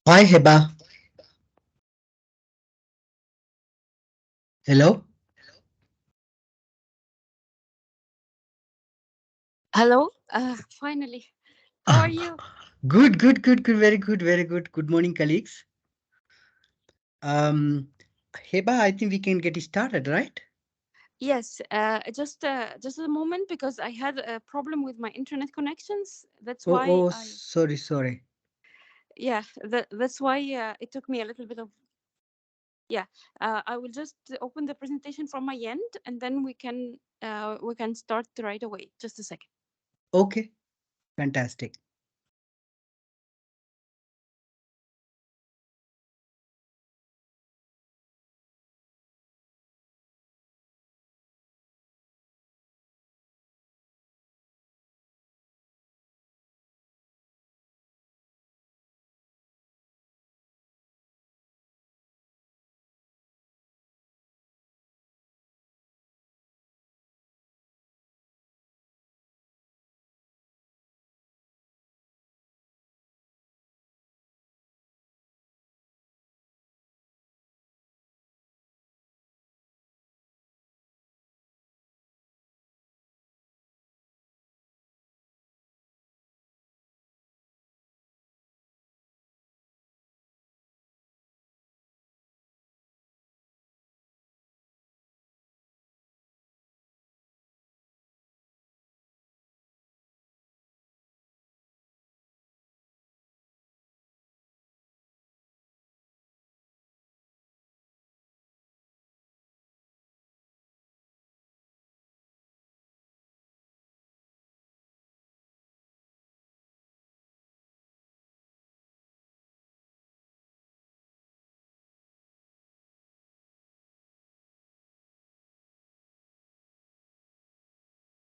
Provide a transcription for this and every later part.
Hi Heba. Hello. Hello. Finally. How are you? Good. Very good. Very good. Good morning, colleagues. Um, Heba, I think we can get started, right? Yes. Just a moment because I had a problem with my internet connections. That's Oh, why oh, I sorry. yeah. That's why it took me a little bit of yeah. I will just open the presentation from my end, and then we can start right away. Just a second. Okay, fantastic.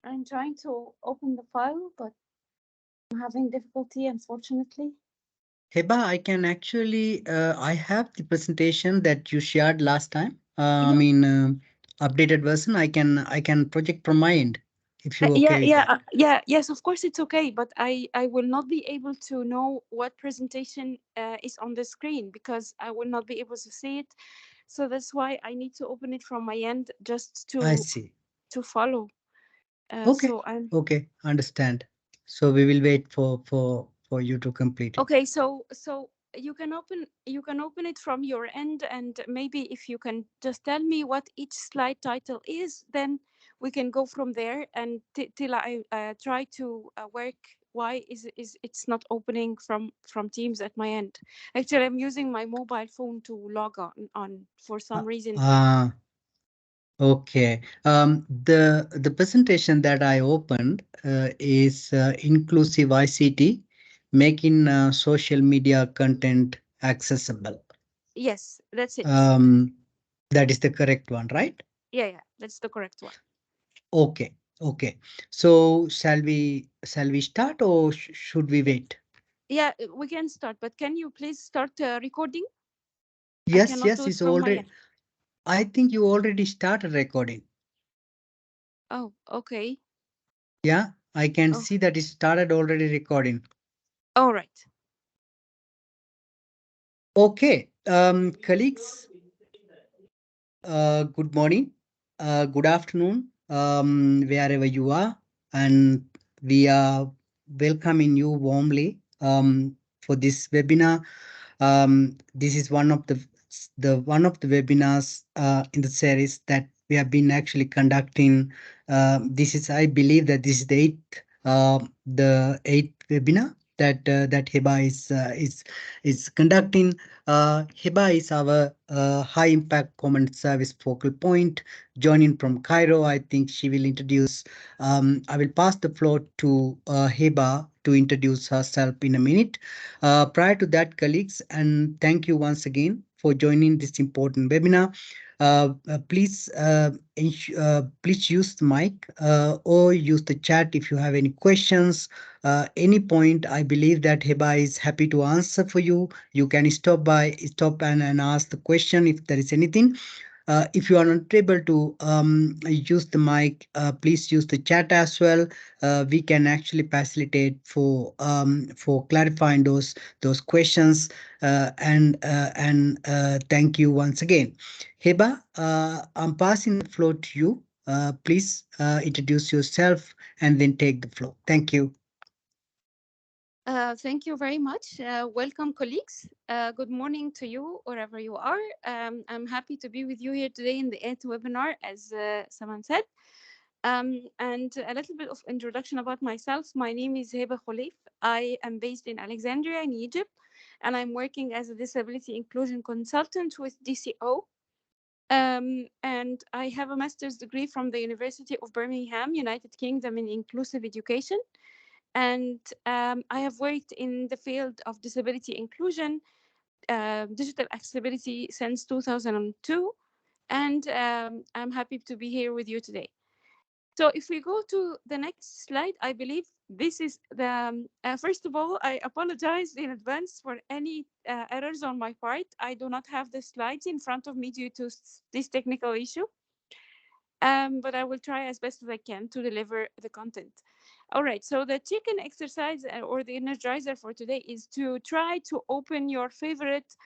I'm trying to open the file, but I'm having difficulty, unfortunately. Heba, I can actually, I have the presentation that you shared last time. Yeah. Updated version. I can project from my end if you're Yeah, okay with yeah, that. yes, of course it's okay, but I will not be able to know what presentation is on the screen because I will not be able to see it. So that's why I need to open it from my end just I to see. follow. Okay, So I'm okay, understand. So we will wait for you to complete it. okay. So you can open it from your end, and maybe if you can just tell me what each slide title is, then we can go from there. And till I try to work why is it's not opening from Teams at my end. Actually, I'm using my mobile phone to log on for Uh, some reason. uh, okay. The presentation that I opened is inclusive ICT, making social media content accessible. Yes, that's it. Um, that is the correct one, right? Yeah, that's the correct one. Okay. Okay. So shall we start or should we wait? Yeah, we can start, but can you please start recording? I Yes, cannot do yes, it it's from my already. end. I think you already started recording. Oh, okay. Yeah, I can Oh, see that it started already recording. all right. Okay, colleagues, good morning, good afternoon, wherever you are, and we are welcoming you warmly for this webinar. This is one of the one of the webinars in the series that we have been actually conducting. This is, I believe, that this is the eighth webinar that Heba is conducting. Hiba is our high impact comment service focal point, joining from Cairo. I think she will introduce. I will pass the floor to Hiba to introduce herself in a minute. Prior to that, colleagues, and thank you once again for joining this important webinar. Please use the mic or use the chat if you have any questions. Any point, I believe that Heba is happy to answer for you. You can stop and ask the question if there is anything. If you are not able to use the mic, please use the chat as well. We can actually facilitate for clarifying those questions. And thank you once again, Heba. I'm passing the floor to you. Please introduce yourself and then take the floor. Thank you. Thank you very much. Welcome, colleagues. Good morning to you, wherever you are. I'm happy to be with you here today in the 8th webinar, as someone said. And a little bit of introduction about myself. My name is Heba Khalif. I am based in Alexandria, in Egypt, and I'm working as a disability inclusion consultant with DCO. And I have a master's degree from the University of Birmingham, United Kingdom, in inclusive education. And I have worked in the field of disability inclusion, digital accessibility since 2002. And I'm happy to be here with you today. So if we go to the next slide, I believe this is the, first of all, I apologize in advance for any errors on my part. I do not have the slides in front of me due to this technical issue. But I will try as best as I can to deliver the content. All right, so the chicken exercise or the energizer for today is to try to open your favorite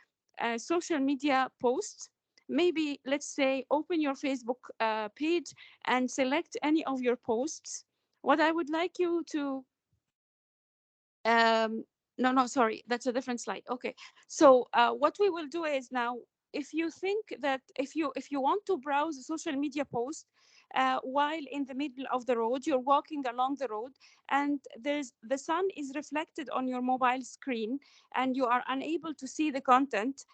social media posts. Maybe, let's say, open your Facebook page and select any of your posts. What I would like you to um no, sorry, that's a different slide. Okay, so what we will do is now, if you think that if you want to browse a social media post while in the middle of the road, you're walking along the road, and there's the sun is reflected on your mobile screen and you are unable to see the content,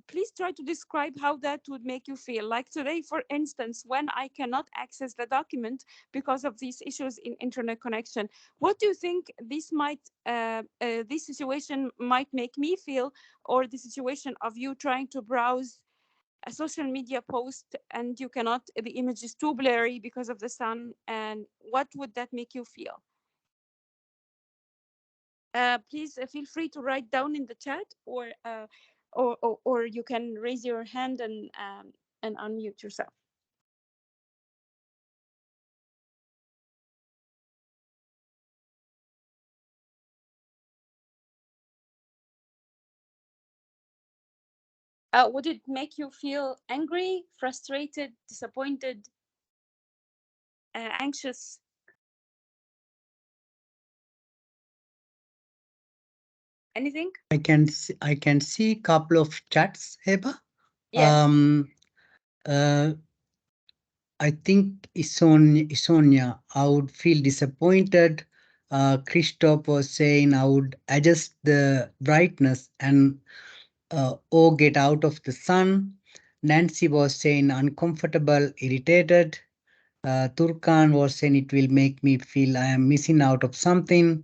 please try to describe how that would make you feel. Like today, for instance, when I cannot access the document because of these issues in internet connection, what do you think this situation might make me feel, or the situation of you trying to browse a social media post and you cannot, the image is too blurry because of the sun, and what would that make you feel? Please feel free to write down in the chat, or you can raise your hand and unmute yourself. Would it make you feel angry, frustrated, disappointed, anxious, anything? I can see couple of chats, Heba. Yes. Um, uh, I think Isonia, I would feel disappointed. Christoph was saying I would adjust the brightness and or get out of the sun. Nancy was saying uncomfortable, irritated. Turkan was saying it will make me feel I am missing out of something.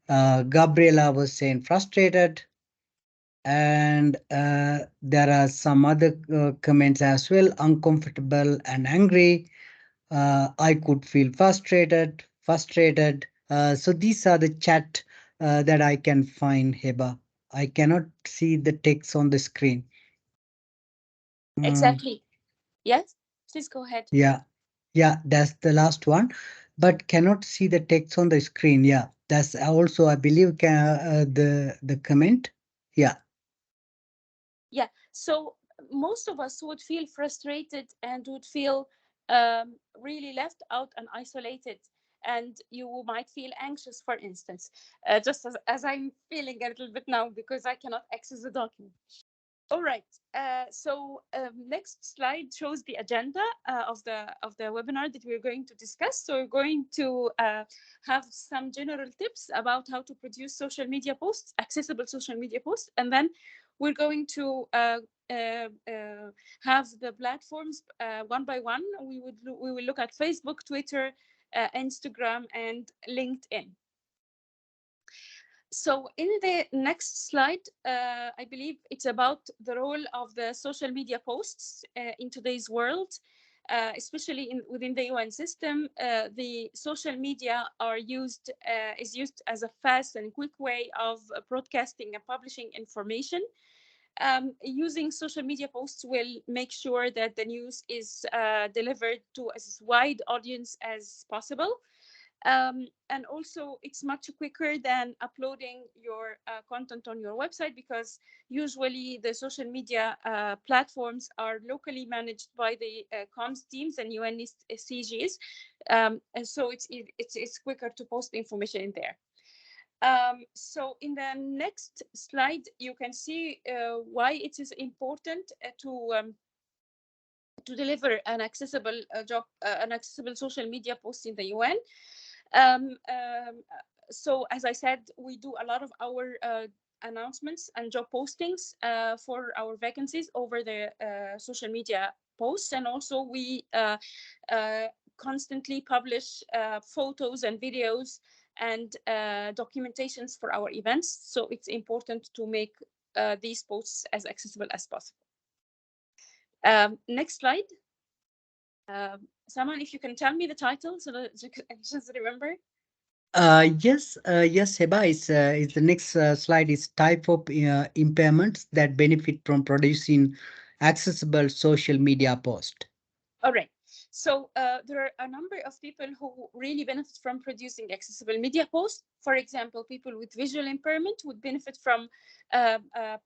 Gabriela was saying frustrated. And there are some other comments as well, uncomfortable and angry. I could feel frustrated. So these are the chat that I can find, Heba. I cannot see the text on the screen. Mm, Exactly. Yes, please go ahead. yeah, yeah, that's the last one, but cannot see the text on the screen. Yeah, that's also, I believe, the comment. Yeah, Yeah. So most of us would feel frustrated and would feel really left out and isolated. And you might feel anxious, for instance, just as I'm feeling a little bit now because I cannot access the document. All right. So next slide shows the agenda of the webinar that we're going to discuss. So we're going to have some general tips about how to produce social media posts, accessible social media posts, and then we're going to have the platforms one by one. We will look at Facebook, Twitter, Instagram, and LinkedIn. So in the next slide, I believe it's about the role of the social media posts in today's world, especially within the UN system. The social media is used as a fast and quick way of broadcasting and publishing information. Using social media posts will make sure that the news is delivered to as wide audience as possible. And also, it's much quicker than uploading your content on your website, because usually the social media platforms are locally managed by the comms teams and UNSCGs. And so it's quicker to post the information in there. So in the next slide, you can see why it is important to deliver an accessible an accessible social media post in the UN. Um, um, so as I said, we do a lot of our announcements and job postings for our vacancies over the social media posts, and also we uh, constantly publish photos and videos and documentations for our events. So it's important to make these posts as accessible as possible. Next slide. Someone, if you can tell me the title so that I just remember. Yes, Heba, is the next slide is type of impairments that benefit from producing accessible social media post. All right. So there are a number of people who really benefit from producing accessible media posts. For example, people with visual impairment would benefit from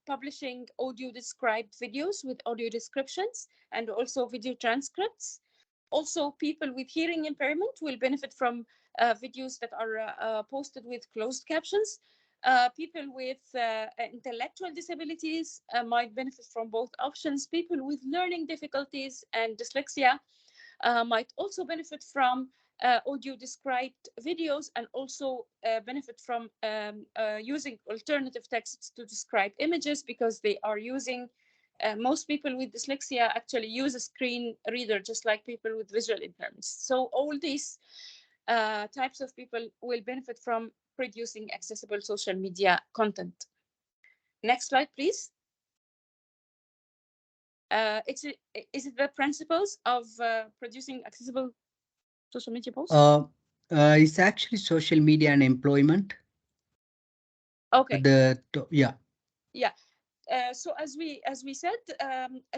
publishing audio described videos with audio descriptions and also video transcripts. Also, people with hearing impairment will benefit from videos that are posted with closed captions. People with intellectual disabilities might benefit from both options. People with learning difficulties and dyslexia might also benefit from audio described videos, and also benefit from using alternative texts to describe images, because they are using most people with dyslexia actually use a screen reader just like people with visual impairments. So all these types of people will benefit from producing accessible social media content. Next slide, please. Is it the principles of producing accessible social media posts? Uh, it's actually social media and employment. Okay. Yeah. Yeah. So as we said,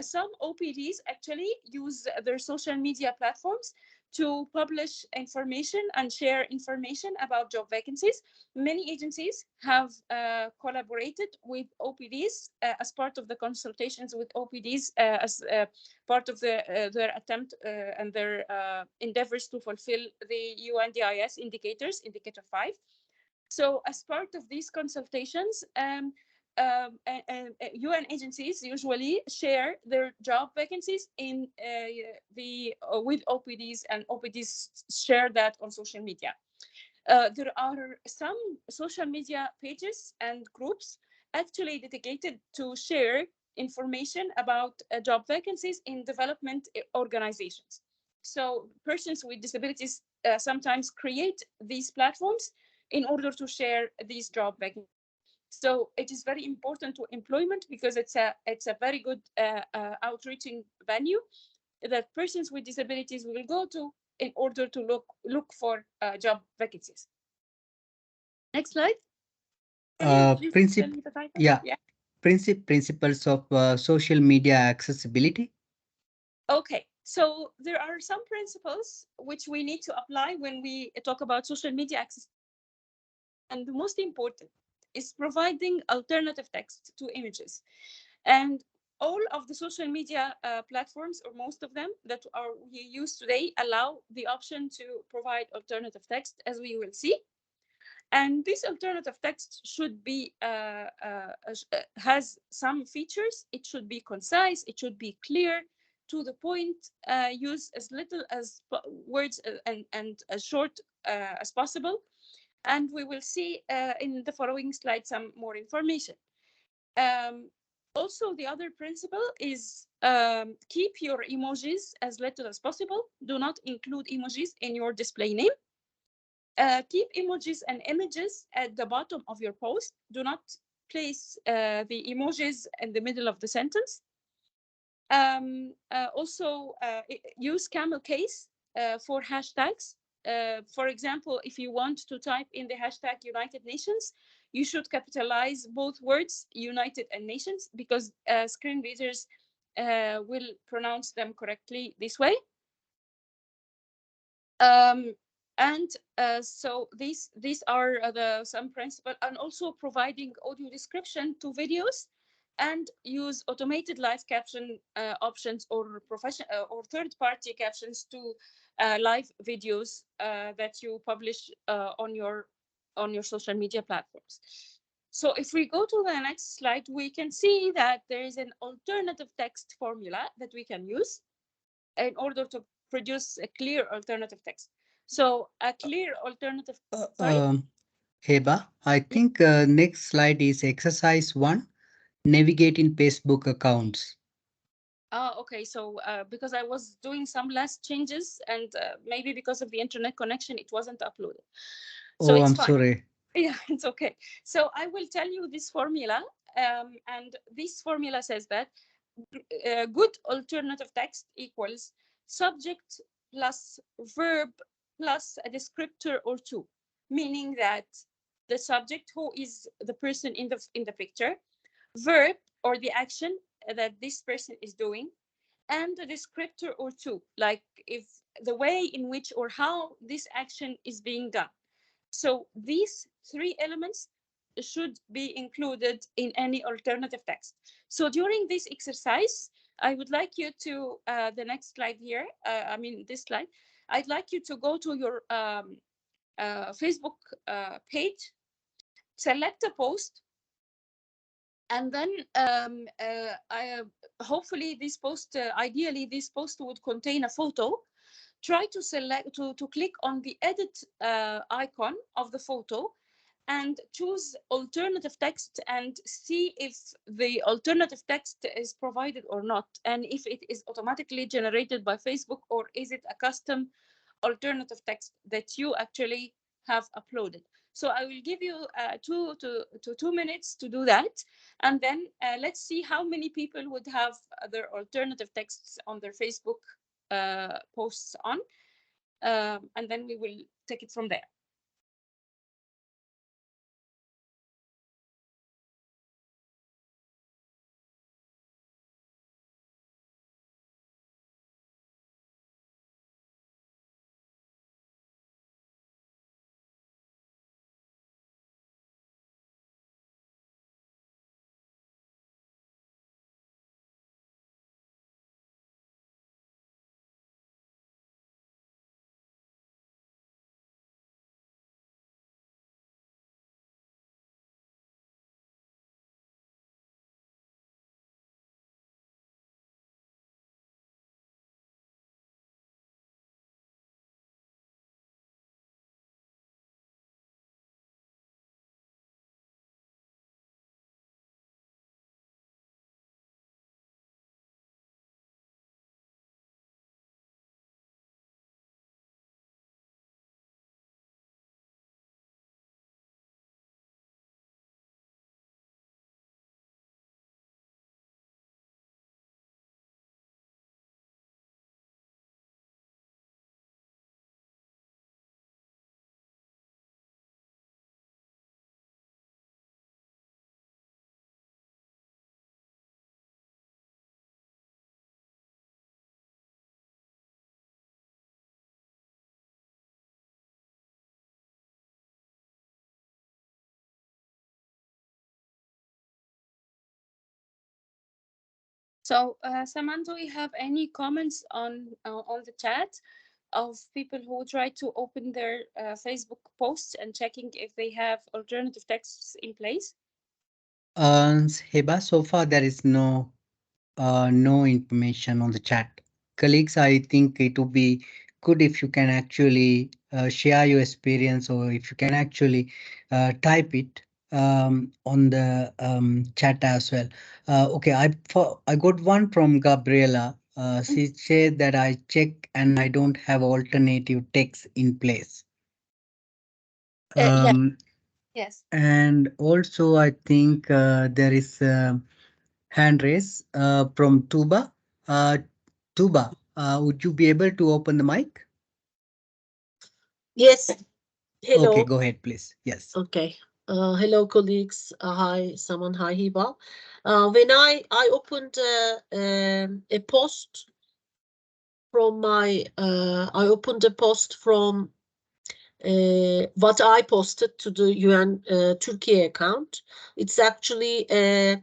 some OPDs actually use their social media platforms to publish information and share information about job vacancies. Many agencies have collaborated with OPDs as part of the consultations with OPDs as part of their attempt and their endeavors to fulfill the UNDIS indicators, indicator 5. So, as part of these consultations, UN agencies usually share their job vacancies in the with OPDs, and OPDs share that on social media. There are some social media pages and groups actually dedicated to share information about job vacancies in development organizations. So persons with disabilities sometimes create these platforms in order to share these job vacancies. So it is very important to employment, because it's a very good outreaching venue that persons with disabilities will go to in order to look for job vacancies. Next slide. Can you please tell Princip me the title? yeah, Yeah. principles of social media accessibility. Okay. So there are some principles which we need to apply when we talk about social media accessibility. And the most important is providing alternative text to images. And all of the social media platforms, or most of them that are we use today, allow the option to provide alternative text, as we will see. And this alternative text should be has some features. It should be concise, it should be clear, to the point, use as little as words and as short as possible. And we will see in the following slide some more information. um, Also, the other principle is keep your emojis as little as possible. Do not include emojis in your display name. Keep emojis and images at the bottom of your post. Do not place the emojis in the middle of the sentence. Also, use camel case for hashtags. For example, if you want to type in the hashtag United Nations, you should capitalize both words, United and Nations, because screen readers will pronounce them correctly this way. um, and so these are the some principle, and also providing audio description to videos, and use automated live caption options, or profession or third party captions to live videos that you publish on your social media platforms. So if we go to the next slide, we can see that there is an alternative text formula that we can use in order to produce a clear alternative text. So a clear alternative, Uh, sorry. um, Heba, I Yeah. think next slide is exercise one, navigating Facebook accounts. Okay. So because I was doing some last changes, and maybe because of the internet connection, it wasn't uploaded. So Oh, it's I'm fine. sorry. Yeah, it's okay. So I will tell you this formula, and this formula says that good alternative text equals subject plus verb plus a descriptor or two, meaning that the subject, who is the person in the picture, verb or the action that this person is doing, and a descriptor or two, like if the way in which or how this action is being done. So these three elements should be included in any alternative text. So during this exercise, I would like you to, the next slide here, I mean this slide, I'd like you to go to your Facebook page, select a post, and then hopefully this post, ideally this post would contain a photo. Try to select to click on the edit icon of the photo and choose alternative text, and see if the alternative text is provided or not, and if it is automatically generated by Facebook, or is it a custom alternative text that you actually have uploaded. So I will give you 2 minutes to do that, and then let's see how many people would have their alternative texts on their Facebook posts on, and then we will take it from there. So, Samantha, do you have any comments on the chat of people who try to open their Facebook posts and checking if they have alternative texts in place? Heba, so far there is no information on the chat. Colleagues, I think it would be good if you can actually share your experience, or if you can actually type it on the chat as well. Okay, I got one from Gabriela. She said that I check and I don't have alternative text in place. Yeah. Um, Yes. and also, I think there is hand raise from Tuba. Tuba, would you be able to open the mic? Yes. Okay, Hello. go ahead, please. Yes. Okay. Hello, colleagues. Hi, someone. Hi, Hiba. When I opened a post from I opened a post from what I posted to the UN Turkey account. It's actually a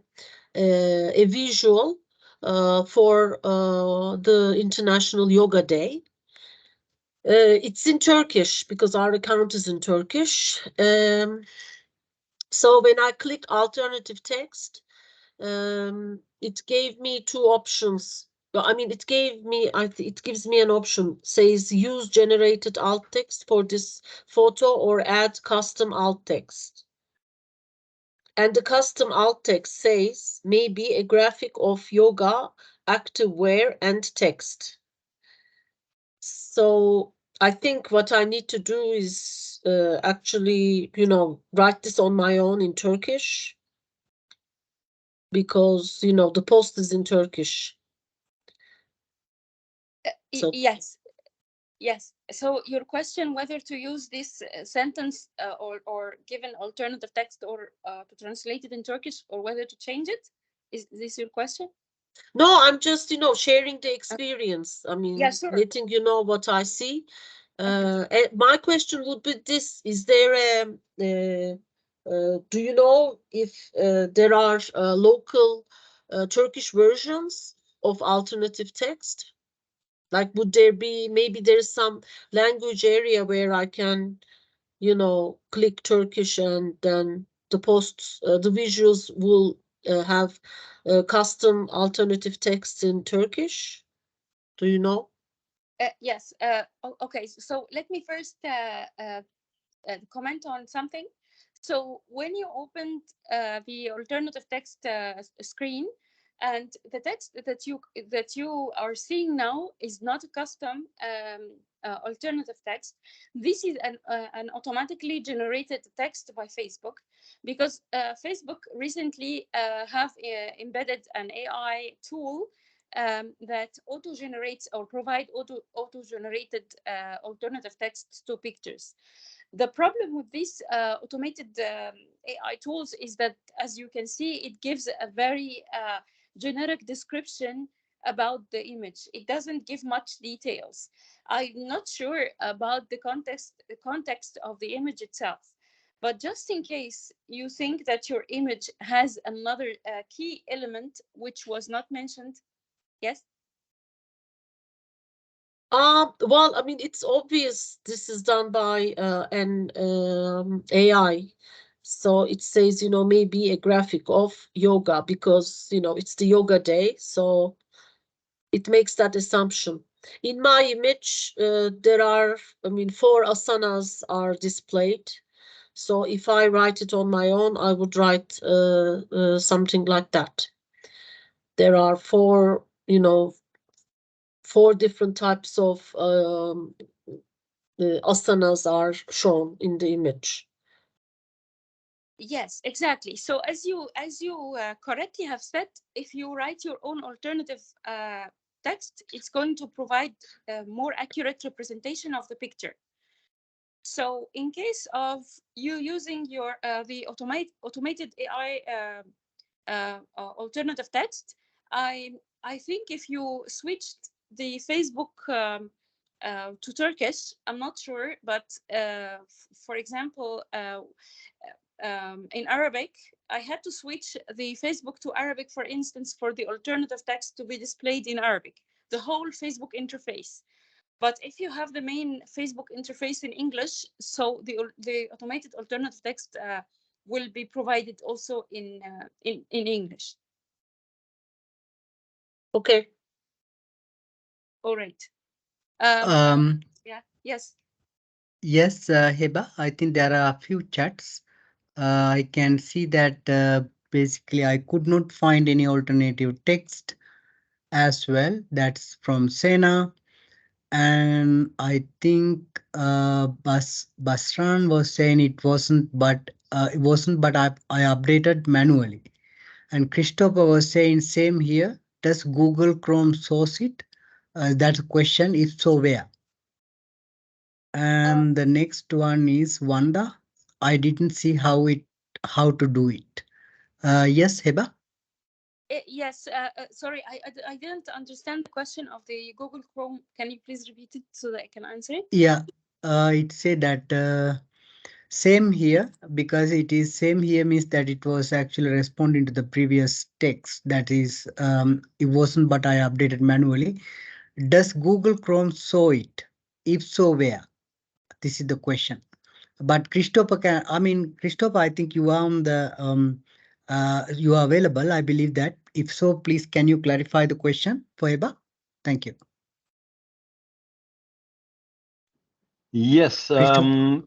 visual for the International Yoga Day. It's in Turkish because our account is in Turkish. So when I clicked alternative text, it gave me two options. Well, I mean, it gave me, it gives me an option, says use generated alt text for this photo or add custom alt text. And the custom alt text says maybe a graphic of yoga, activewear, and text. So I think what I need to do is actually, write this on my own in Turkish because, the post is in Turkish. So Yes. Yes. So your question whether to use this sentence or give an alternative text or to translate it in Turkish or whether to change it, is this your question? no, I'm just, sharing the Uh, experience. I yeah, mean, sure. letting you know what I see. Okay. My question would be this: is there do you know if there are local Turkish versions of alternative text? Like, would there be, maybe there's some language area where I can, click Turkish and then the posts, the visuals will have custom alternative text in Turkish? Do you know? Yes. Okay. So let me first comment on something. So when you opened the alternative text screen, and the text that you are seeing now is not a custom alternative text. This is an automatically generated text by Facebook, because Facebook recently have embedded an AI tool that auto generates or provide auto generated alternative texts to pictures. The problem with these automated AI tools is that, as you can see, it gives a very generic description about the image. It doesn't give much details. I'm not sure about the context of the image itself. But just in case you think that your image has another key element which was not mentioned, yes. Well, I mean, it's obvious this is done by an AI. So it says, maybe a graphic of yoga because, it's the yoga day. So it makes that assumption. In my image, there are, I mean, four asanas are displayed. So if I write it on my own, I would write something like that. There are four different types of asanas are shown in the image. Yes, exactly. So as you correctly have said, if you write your own alternative text, it's going to provide a more accurate representation of the picture. So in case of you using your the automated AI alternative text, I think if you switched the Facebook to Turkish, I'm not sure, but for example, in Arabic, I had to switch the Facebook to Arabic, for instance, for the alternative text to be displayed in Arabic, the whole Facebook interface. But if you have the main Facebook interface in English, so the automated alternative text will be provided also in English. Okay. All right. Um, Um, yeah. Yes. yes, Heba, I think there are a few chats. I can see that basically I could not find any alternative text as well. That's from Sena. And I think Basran was saying it wasn't, but I updated manually. And Christopher was saying same here. Does Google Chrome source it? That's a question. If so, where? Uh, And the next one is Wanda. I didn't see how it how to do it. Yes, Heba? Yes, sorry, I didn't understand the question of the Google Chrome. Can you please repeat it so that I can answer it? Yeah, it said that same here, because it is same here means that it was actually responding to the previous text. That is, it wasn't, but I updated manually. Does Google Chrome show it? If so, where? This is the question. But Christopher can, I mean, Christopher, I think you are on the, you are available. I believe that. If so, please, can you clarify the question for Eba? Thank you. Yes. Christopher.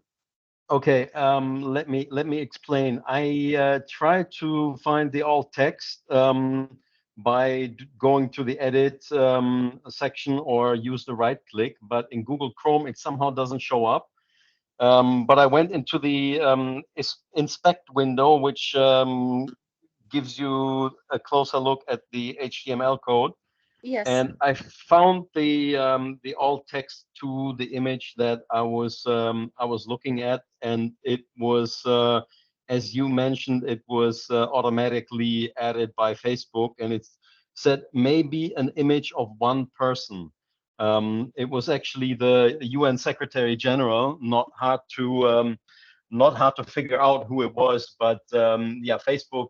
Okay. Let me explain. I tried to find the alt text by going to the edit section or use the right click, but in Google Chrome it somehow doesn't show up. But I went into the inspect window, which gives you a closer look at the HTML code, Yes. and I found the alt text to the image that I was looking at, and it was, as you mentioned, it was automatically added by Facebook, and it said maybe an image of one person. It was actually the UN Secretary General. Not hard to figure out who it was, but yeah, Facebook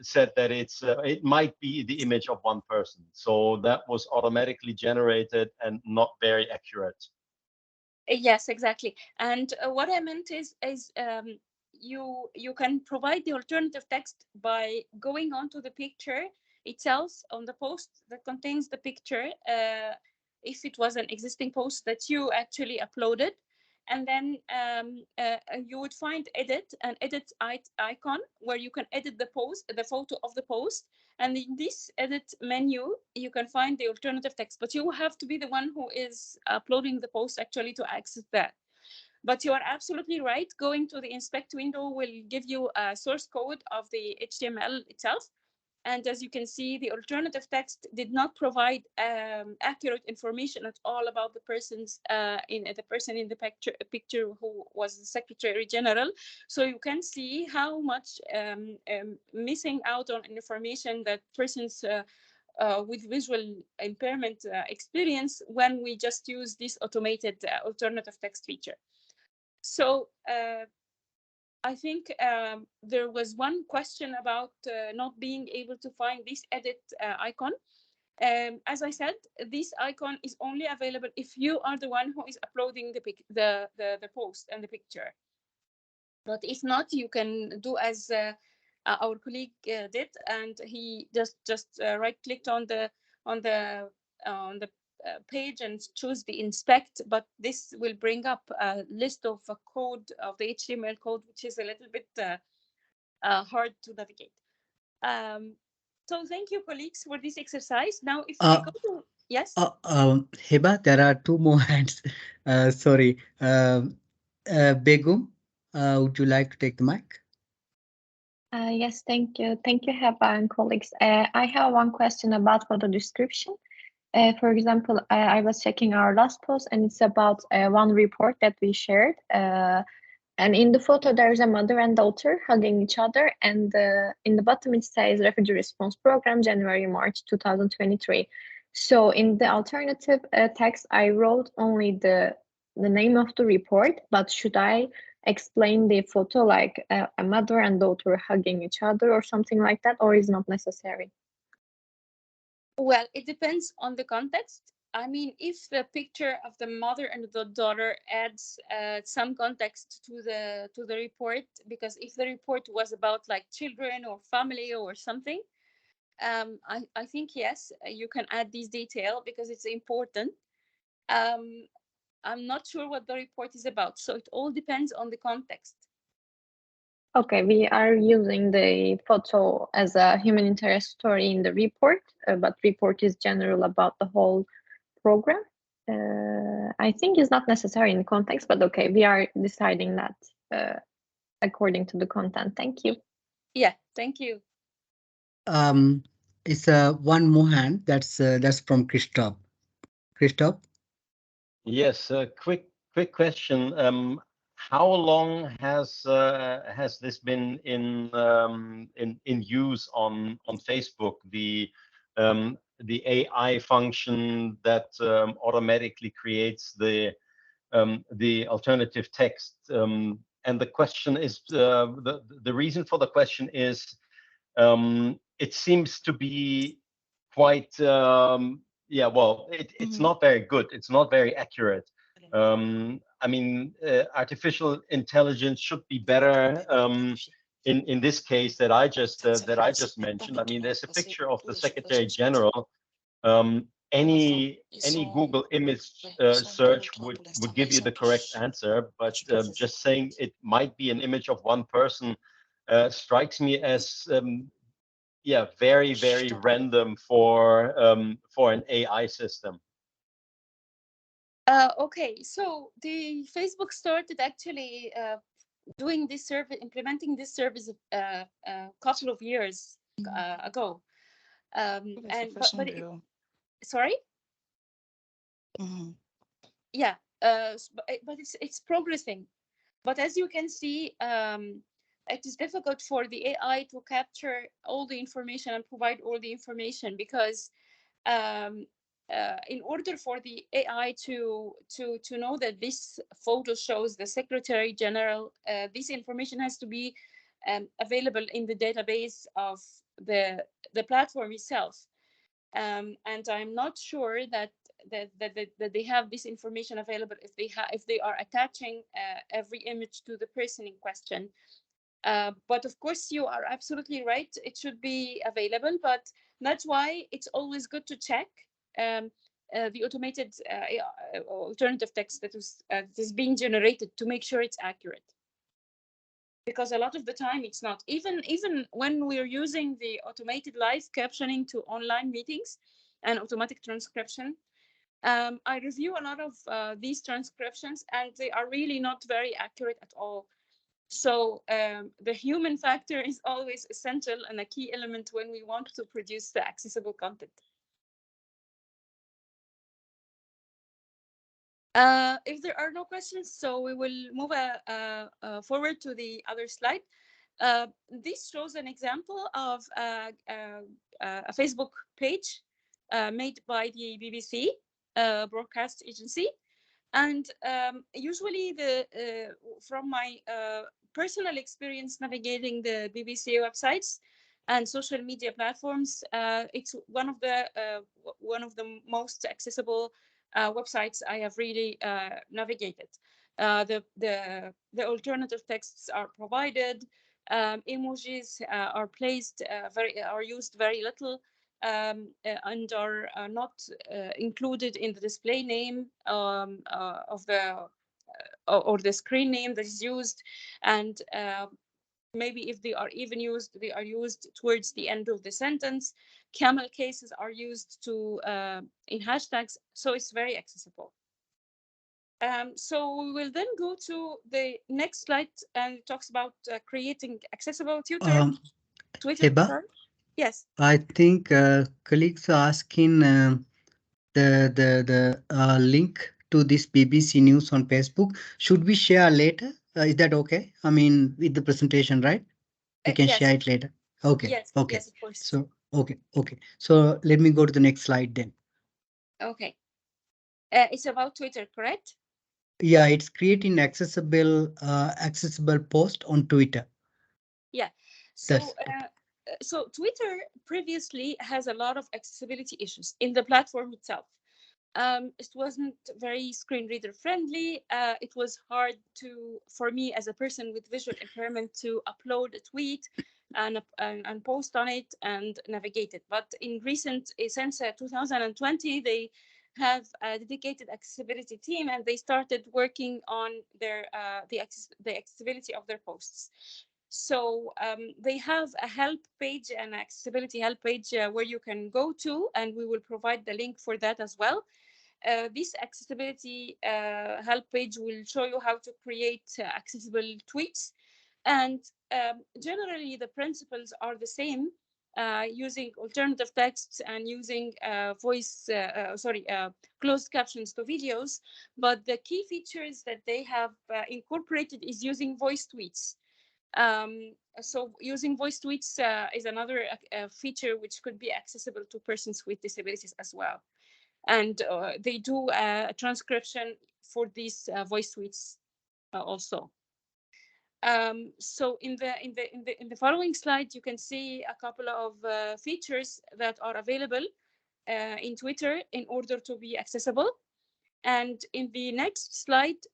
said that it might be the image of one person. So that was automatically generated and not very accurate. Yes, exactly. And what I meant is you can provide the alternative text by going onto the picture itself on the post that contains the picture. If it was an existing post that you actually uploaded, and then you would find edit an edit icon where you can edit the post, the photo of the post, and in this edit menu you can find the alternative text, but you have to be the one who is uploading the post actually to access that. But you are absolutely right, going to the inspect window will give you a source code of the HTML itself, and as you can see, the alternative text did not provide accurate information at all about the person's the person in the picture who was the Secretary General. So you can see how much missing out on information that persons with visual impairment experience when we just use this automated alternative text feature. So I think there was one question about not being able to find this edit icon. As I said, this icon is only available if you are the one who is uploading the post and the picture. But if not, you can do as our colleague did, and he just right clicked on the on the page and choose the inspect. But this will bring up a list of a code of the HTML code, which is a little bit hard to navigate. Um, so thank you, colleagues, for this exercise. Now, if we Uh, go to yes. Heba, there are two more hands. Sorry. Begum, would you like to take the mic? Yes, thank you. Thank you, Heba and colleagues. I have one question about photo description. For example, I was checking our last post and it's about one report that we shared. And in the photo, there's a mother and daughter hugging each other. And in the bottom, it says Refugee Response Program, January, March 2023. So in the alternative text, I wrote only the name of the report, but should I explain the photo like a mother and daughter hugging each other or something like that, or is not necessary? Well, it depends on the context. I mean, if the picture of the mother and the daughter adds some context to the report, because if the report was about like children or family or something, I think yes, you can add this detail because it's important. Um, I'm not sure what the report is about, so it all depends on the context. Okay, we are using the photo as a human interest story in the report, but report is general about the whole program. I think is not necessary in context, but okay, we are deciding that according to the content. Thank you. Yeah, thank you. Um, it's one more hand. That's from Christoph. Christoph. Yes, quick question. how long has this been in use on Facebook? The AI function that automatically creates the alternative text. And the question is, the reason for the question is, it seems to be quite, yeah, well, it's not very good. It's not very accurate. I mean, artificial intelligence should be better. In this case that I just mentioned, I mean, there's a picture of the Secretary General. Any Google image search would give you the correct answer, but just saying it might be an image of one person strikes me as yeah, very random for an AI system. Okay, so the Facebook started actually doing this service, implementing this service a couple of years ago. And but sorry, yeah, but it's progressing. But as you can see, it is difficult for the AI to capture all the information and provide all the information because um, in order for the AI to know that this photo shows the Secretary General, this information has to be available in the database of the platform itself. And I'm not sure that they have this information available if they are attaching every image to the person in question. But of course, you are absolutely right. It should be available, but that's why it's always good to check um, the automated alternative text that is being generated to make sure it's accurate. Because a lot of the time it's not. Even when we're using the automated live captioning to online meetings and automatic transcription, I review a lot of these transcriptions, and they are really not very accurate at all. So the human factor is always essential and a key element when we want to produce the accessible content. If there are no questions, so we will move forward to the other slide. This shows an example of a Facebook page made by the BBC broadcast agency. And usually, from my personal experience navigating the BBC websites and social media platforms, it's one of the most accessible websites I have really navigated. The alternative texts are provided. Emojis are used very little, and are not included in the display name of the or the screen name that is used. And maybe if they are even used, they are used towards the end of the sentence. Camel cases are used to in hashtags, so it's very accessible. So we will then go to the next slide, and it talks about creating accessible tutor. Twitter. Heba, Sorry. Yes. I think colleagues are asking the link to this BBC News on Facebook. Should we share later? Is that okay? I mean, with the presentation, right? We can Yes. share it later. Okay. Yes. Okay. Yes, of course. So, okay. Okay. So let me go to the next slide then. Okay. It's about Twitter, correct? Yeah, it's creating accessible post on Twitter. Yeah. That's So Twitter previously has a lot of accessibility issues in the platform itself. It wasn't very screen reader friendly. It was hard for me as a person with visual impairment to upload a tweet and post on it and navigate it. But in recent, since 2020, they have a dedicated accessibility team, and they started working on the accessibility of their posts. So they have a help page, an accessibility help page where you can go to, and we will provide the link for that as well. This accessibility help page will show you how to create accessible tweets. And generally, the principles are the same. using alternative texts and using closed captions to videos. But the key features that they have incorporated is using voice tweets. So using voice tweets is another feature which could be accessible to persons with disabilities as well. And they do a transcription for these voice tweets also. So in the following slide, you can see a couple of features that are available in Twitter in order to be accessible. And in the next slide,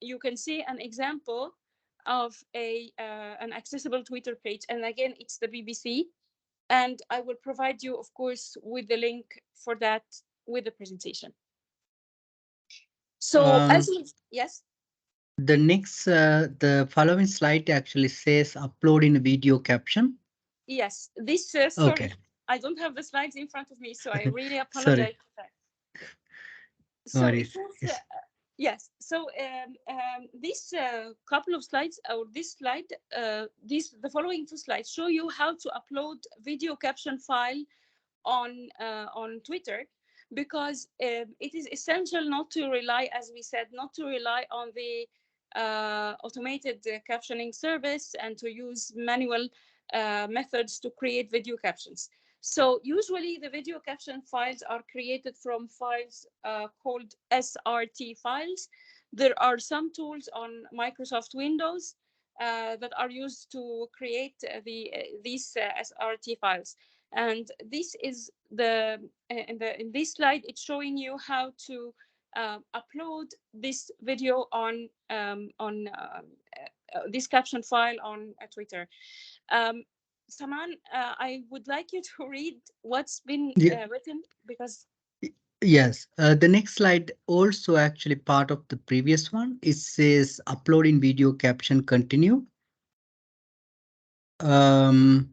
you can see an example of an accessible Twitter page. And again, it's the BBC. And I will provide you, of course, with the link for that with the presentation. So yes. The following slide actually says upload in video caption. Yes, this, sorry, Okay. I don't have the slides in front of me, so I really Sorry. apologize for that. No So it worries. says, Yes. yes, so this couple of slides, or this slide, the following two slides show you how to upload video caption file on Twitter, because it is essential not to rely, as we said, not to rely on the automated captioning service and to use manual methods to create video captions. So usually the video caption files are created from files called SRT files. There are some tools on Microsoft Windows that are used to create these SRT files. And this is in this slide, it's showing you how to upload this video on this caption file on Twitter. Saman, I would like you to read what's been written, because Yes, the next slide also actually part of the previous one. It says upload in video caption continue. Can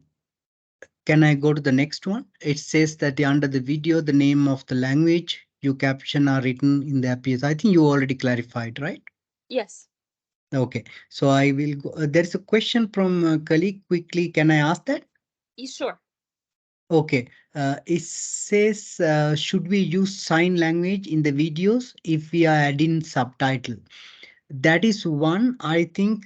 I go to the next one? It says that under the video, the name of the language you caption are written in the appears. I think you already clarified, right? yes. Okay, so I will go. There's a question from a colleague quickly. Can I ask that? Sure. Okay, it says, should we use sign language in the videos if we are adding subtitle? That is one. I think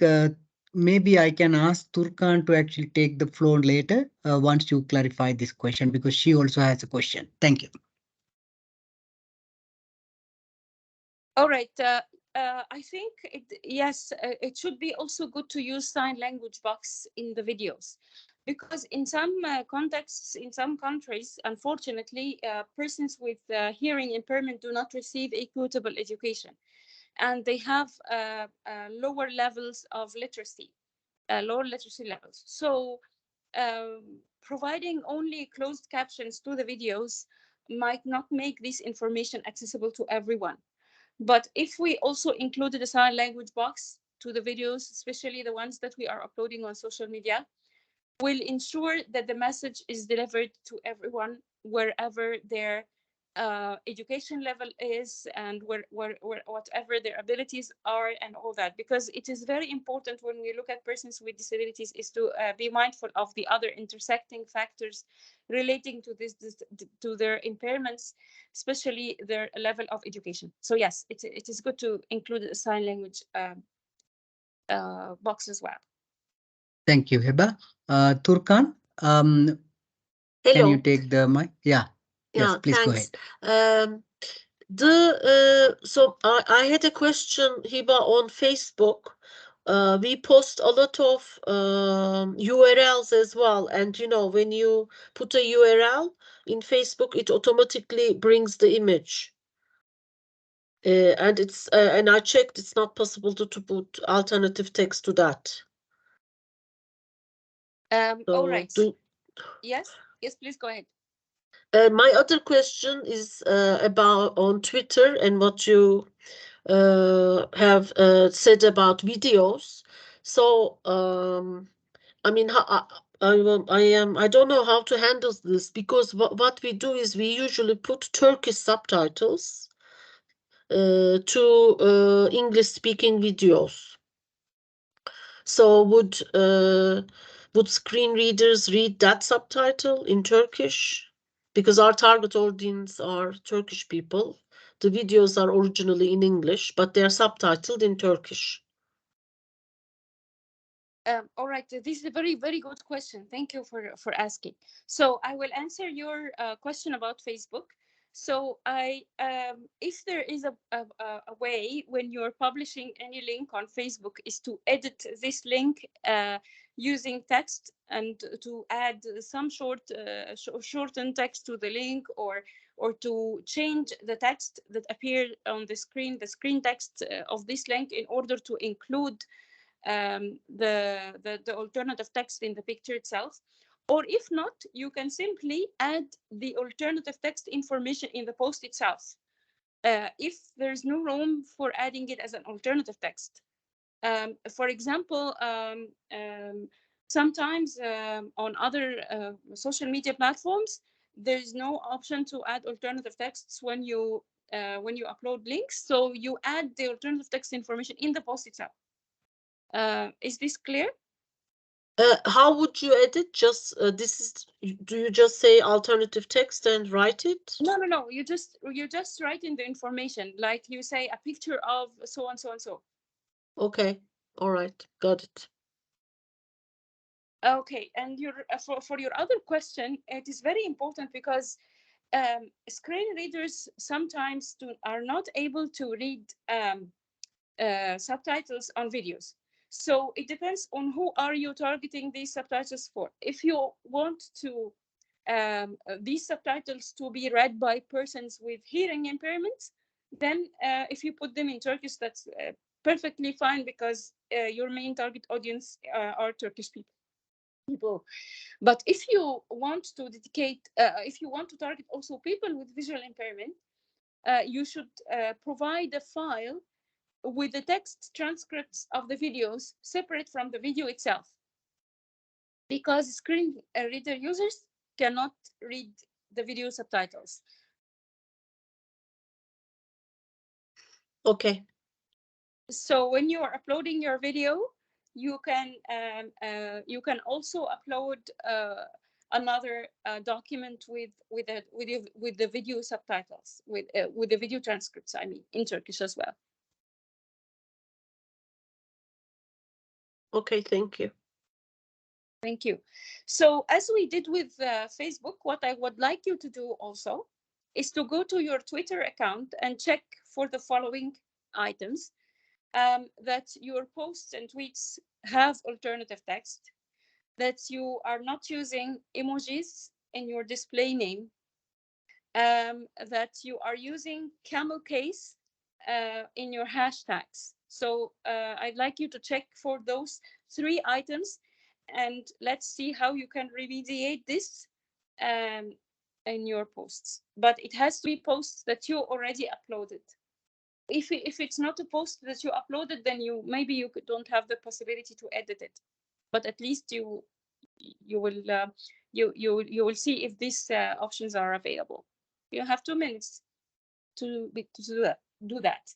maybe I can ask Turkan to actually take the floor later once you clarify this question, because she also has a question. Thank you. All right. I think yes, it should be also good to use sign language box in the videos, because in some contexts, in some countries, unfortunately, persons with hearing impairment do not receive equitable education, and they have lower levels of literacy, lower literacy levels. So providing only closed captions to the videos might not make this information accessible to everyone. But if we also included a sign language box to the videos, especially the ones that we are uploading on social media, will ensure that the message is delivered to everyone wherever their education level is, and whatever their abilities are and all that. Because it is very important when we look at persons with disabilities is to be mindful of the other intersecting factors relating to to their impairments, especially their level of education. So yes, it is good to include a sign language box as well. Thank you, Heba. Turkan, can you Hello. take the mic? Yeah. Yes, Yeah, please go thanks. ahead. So I had a question, Hiba, on Facebook. We post a lot of URLs as well, and you know, when you put a URL in Facebook, it automatically brings the image. And it's and I checked, it's not possible to put alternative text to that. All right. Yes, please go ahead. My other question is about on Twitter and what you have said about videos. So I mean, I don't know how to handle this, because what we do is we usually put Turkish subtitles to English speaking videos. So would would screen readers read that subtitle in Turkish? Because our target audience are Turkish people. The videos are originally in English, but they're subtitled in Turkish. All right, this is a very, very good question. Thank you for asking. So I will answer your question about Facebook. So if there is a way when you're publishing any link on Facebook is to edit this link using text and to add some shortened text to the link, or to change the text that appear on the screen text of this link in order to include the alternative text in the picture itself. Or if not, you can simply add the alternative text information in the post itself. If there's no room for adding it as an alternative text. For example, sometimes on other social media platforms, there's no option to add alternative texts when you upload links. So you add the alternative text information in the post itself. Is this clear? How would you edit? Just do you just say alternative text and write it? No. You just write in the information, like you say a picture of so and so and so. Okay, all right, got it. Okay, and your for your other question, it is very important because screen readers sometimes are not able to read subtitles on videos. So it depends on who are you targeting these subtitles for. If you want to these subtitles to be read by persons with hearing impairments, then if you put them in Turkish, that's perfectly fine, because your main target audience are Turkish people. But if you want to if you want to target also people with visual impairment, you should provide a file with the text transcripts of the videos separate from the video itself, because screen reader users cannot read the video subtitles. Okay. So when you are uploading your video, you can also upload another document with the video subtitles, with the video transcripts, I mean, in Turkish as well. Okay, thank you. Thank you. So as we did with Facebook, what I would like you to do also is to go to your Twitter account and check for the following items: that your posts and tweets have alternative text, that you are not using emojis in your display name, that you are using camel case in your hashtags. So I'd like you to check for those 3 items, and let's see how you can remediate this um, in your posts. But it has to be posts that you already uploaded. If it's not a post that you uploaded, then you don't have the possibility to edit it. But at least you will see if these options are available. You have 2 minutes to do that.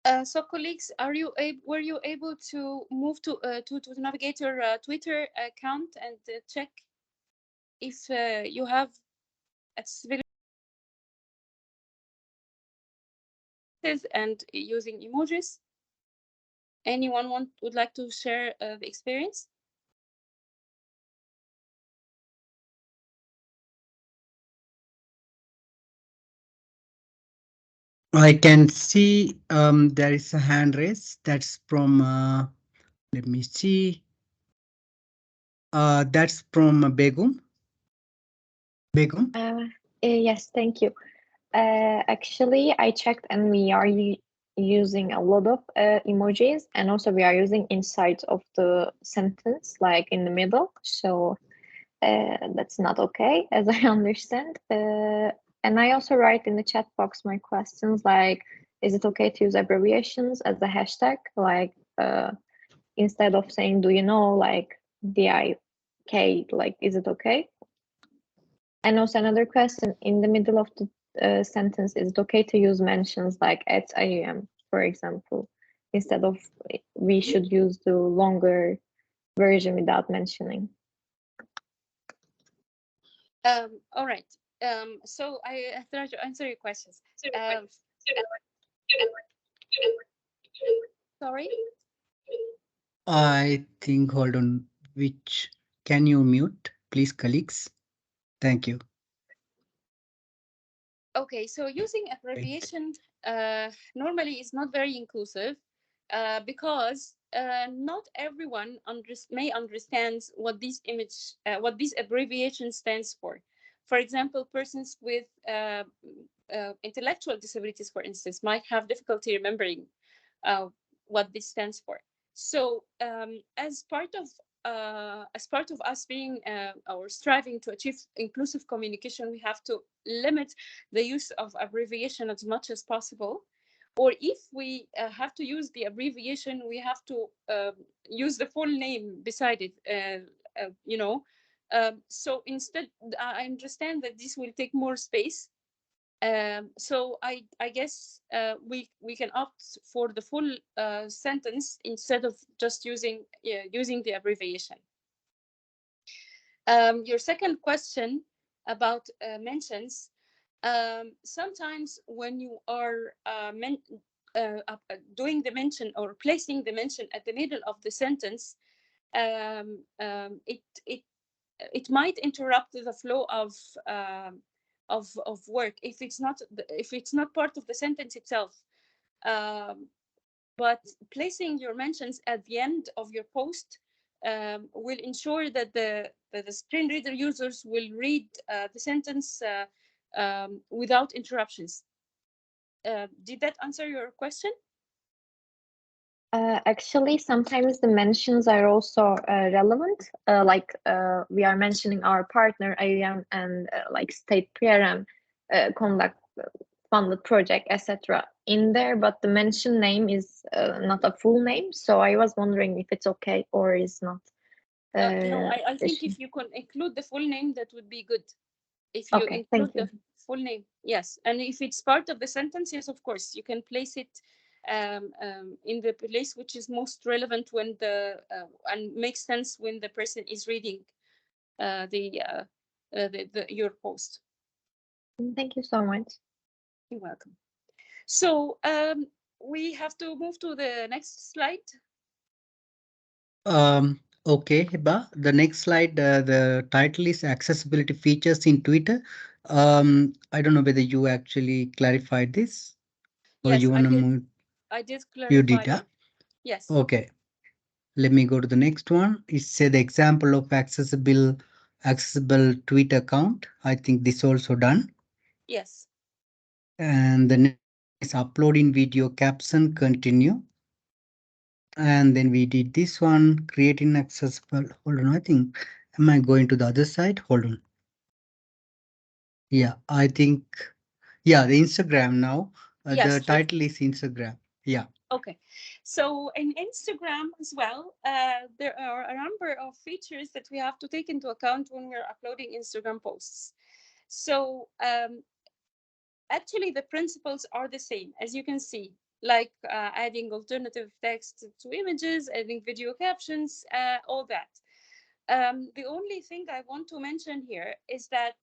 So colleagues, were you able to move to navigate your Twitter account and check if you have accessibility and using emojis? Anyone would like to share the experience? I can see there is a hand raise. That's from let me see. That's from Begum. Begum. Yes, thank you. Actually, I checked and we are using a lot of emojis, and also we are using inside of the sentence, like in the middle. So that's not okay, as I understand. And I also write in the chat box my questions like, is it okay to use abbreviations as a hashtag? Like instead of saying, do you know, like DIK, like, is it okay? And also another question, in the middle of the sentence, is it okay to use mentions like at IUM, for example, instead of we should use the longer version without mentioning? All right. So I try to answer your questions. Sorry. I think, hold on, which can you mute, please, colleagues? Thank you. Okay, so using abbreviation normally is not very inclusive because not everyone may understand what this abbreviation stands for. For example, persons with intellectual disabilities, for instance, might have difficulty remembering uh, what this stands for. So, as part of us being or striving to achieve inclusive communication, we have to limit the use of abbreviation as much as possible. Or if we have to use the abbreviation, we have to use the full name beside it. You know, so instead, I understand that this will take more space, so I guess we can opt for the full sentence instead of just using the abbreviation. Your second question about mentions. Sometimes when you are doing the mention or placing the mention at the middle of the sentence, it might interrupt the flow of work if it's not part of the sentence itself. Um, but placing your mentions at the end of your post will ensure that the screen reader users will read the sentence without interruptions. Did that answer your question? Actually, sometimes the mentions are also relevant. Like we are mentioning our partner IAM and like state PRM conduct funded project, etc. in there, but the mention name is not a full name. So I was wondering if it's okay or is not. No, I think Issue. if you can include the full name, that would be good. If you Okay, thank include you. the full name, yes. And if it's part of the sentence, yes, of course, you can place it in the place which is most relevant when and makes sense when the person is reading your post. Thank you so much. You're welcome. So we have to move to the next slide. Okay, Hiba. The next slide, the title is Accessibility Features in Twitter. I don't know whether you actually clarified this or Yes, you want to move. I did You clarify did, it. yeah? Yes. Okay. Let me go to the next one. It said the example of accessible tweet account. I think this also done. Yes. And the next one is uploading video caption continue. And then we did this one, creating accessible. Hold on, I think, am I going to the other side? Hold on. Yeah, I think, yeah, the Instagram now. The Yes. title is Instagram. Yeah. Okay, so in Instagram as well, there are a number of features that we have to take into account when we're uploading Instagram posts. So actually, the principles are the same, as you can see. like adding alternative text to images, adding video captions, all that. The only thing I want to mention here is that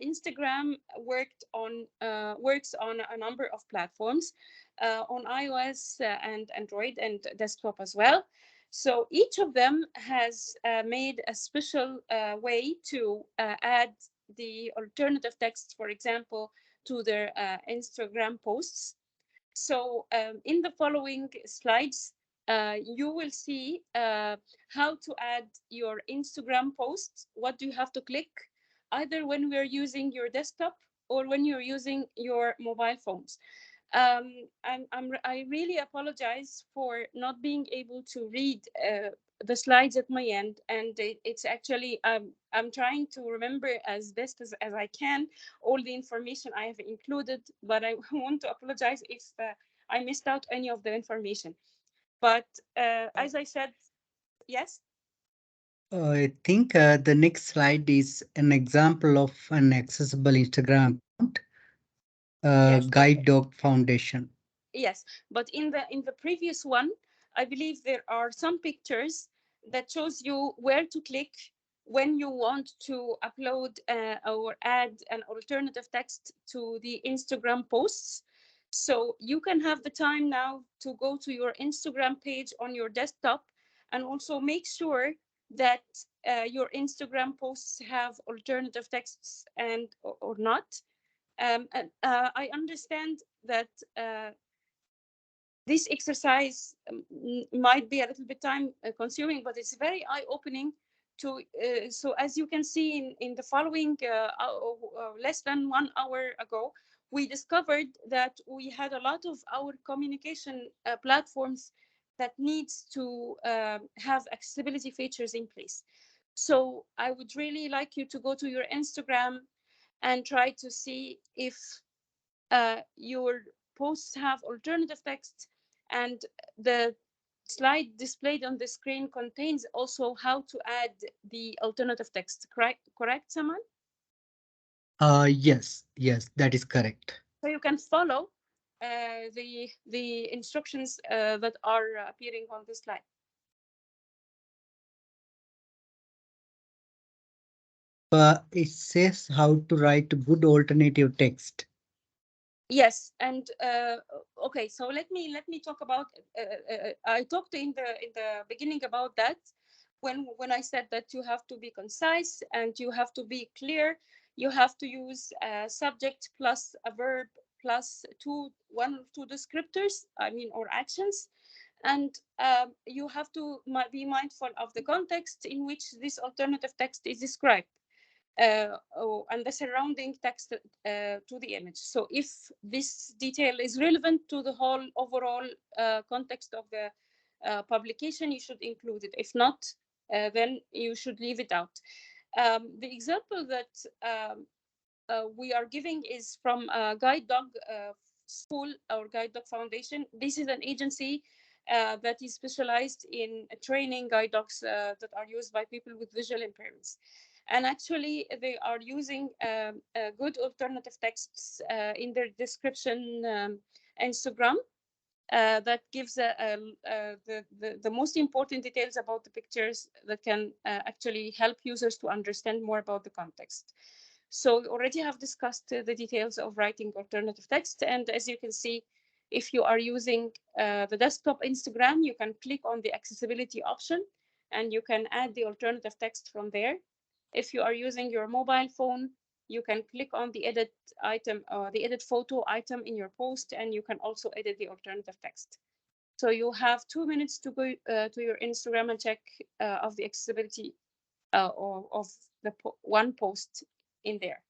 Instagram works on a number of platforms, on iOS and Android and desktop as well. So each of them has made a special way to add the alternative text, for example, to their Instagram posts. So in the following slides, you will see how to add your Instagram posts. What do you have to click? Either when we're using your desktop or when you're using your mobile phones. I really apologize for not being able to read the slides at my end, and it's actually I'm trying to remember as best as I can all the information I have included, but I want to apologize if I missed out any of the information. But as I said, yes. I think the next slide is an example of an accessible Instagram account, Yes. Guide Dog Foundation. Yes, but in the previous one, I believe there are some pictures that shows you where to click when you want to upload or add an alternative text to the Instagram posts. So you can have the time now to go to your Instagram page on your desktop and also make sure that your Instagram posts have alternative texts and or not. I understand that this exercise might be a little bit time consuming, but it's very eye opening to so as you can see in the following less than 1 hour ago, we discovered that we had a lot of our communication platforms that needs to have accessibility features in place. So I would really like you to go to your Instagram and try to see if your posts have alternative text, and the slide displayed on the screen contains also how to add the alternative text. Correct, Saman? Yes, yes, that is correct. So you can follow the instructions that are appearing on the slide. It says how to write good alternative text. Yes, and okay, so let me talk about. I talked in the beginning about that when I said that you have to be concise and you have to be clear. You have to use a subject plus a verb plus one or two descriptors. I mean, or actions, and you have to be mindful of the context in which this alternative text is described, and the surrounding text to the image. So if this detail is relevant to the whole overall context of the publication, you should include it. If not, then you should leave it out. The example that we are giving is from Guide Dog School or Guide Dog Foundation. This is an agency that is specialized in training guide dogs that are used by people with visual impairments. And actually, they are using good alternative texts in their description Instagram that gives the most important details about the pictures that can actually help users to understand more about the context. So we already have discussed the details of writing alternative text. And as you can see, if you are using the desktop Instagram, you can click on the accessibility option and you can add the alternative text from there. If you are using your mobile phone, you can click on the edit item or the edit photo item in your post, and you can also edit the alternative text. So you have 2 minutes to go to your Instagram and check of the accessibility of the one post in there.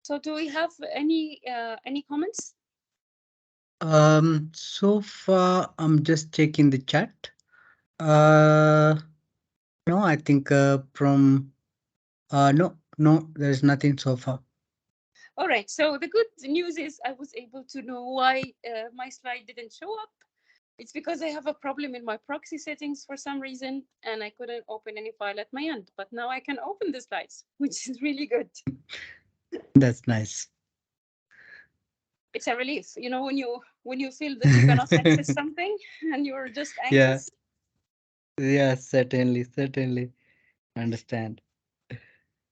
So do we have any comments? So far, I'm just checking the chat. Uh, no, I think from no, no, there's nothing so far. All right. So the good news is I was able to know why my slide didn't show up. It's because I have a problem in my proxy settings for some reason, and I couldn't open any file at my end. But now I can open the slides, which is really good. That's nice. It's a relief, when you feel that you cannot access something and you're just Yeah, anxious. yeah, certainly, certainly understand.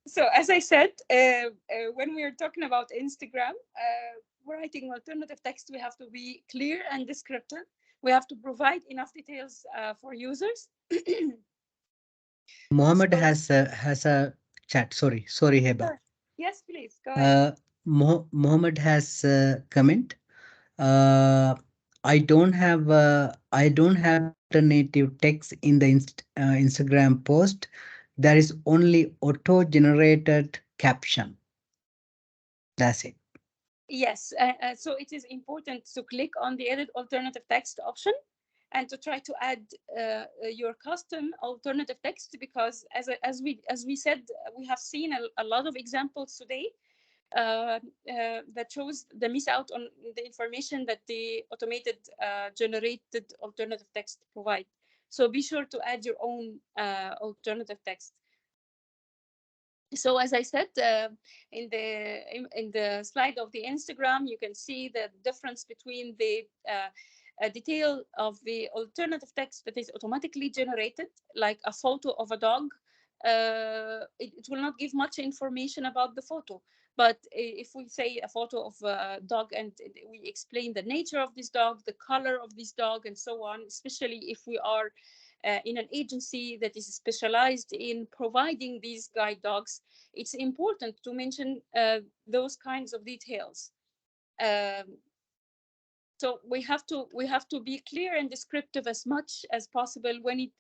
So as I said, when we are talking about Instagram, writing alternative text, we have to be clear and descriptive. We have to provide enough details for users. Mohammed So, has a chat. Sorry, Heba. sure. Yes, please go ahead. Uh, Mohammed has a comment. Uh, I don't have alternative text in the Instagram post. There is only auto-generated caption. That's it. Yes, so it is important to click on the edit alternative text option and to try to add your custom alternative text, because as we said, we have seen a lot of examples today that shows the miss out on the information that the automated generated alternative text provide. So be sure to add your own alternative text. So as I said, in the slide of the Instagram, you can see the difference between the detail of the alternative text that is automatically generated, like a photo of a dog. It will not give much information about the photo, but if we say a photo of a dog and we explain the nature of this dog, the color of this dog, and so on, especially if we are in an agency that is specialized in providing these guide dogs, it's important to mention those kinds of details. Um, so we have to be clear and descriptive as much as possible when it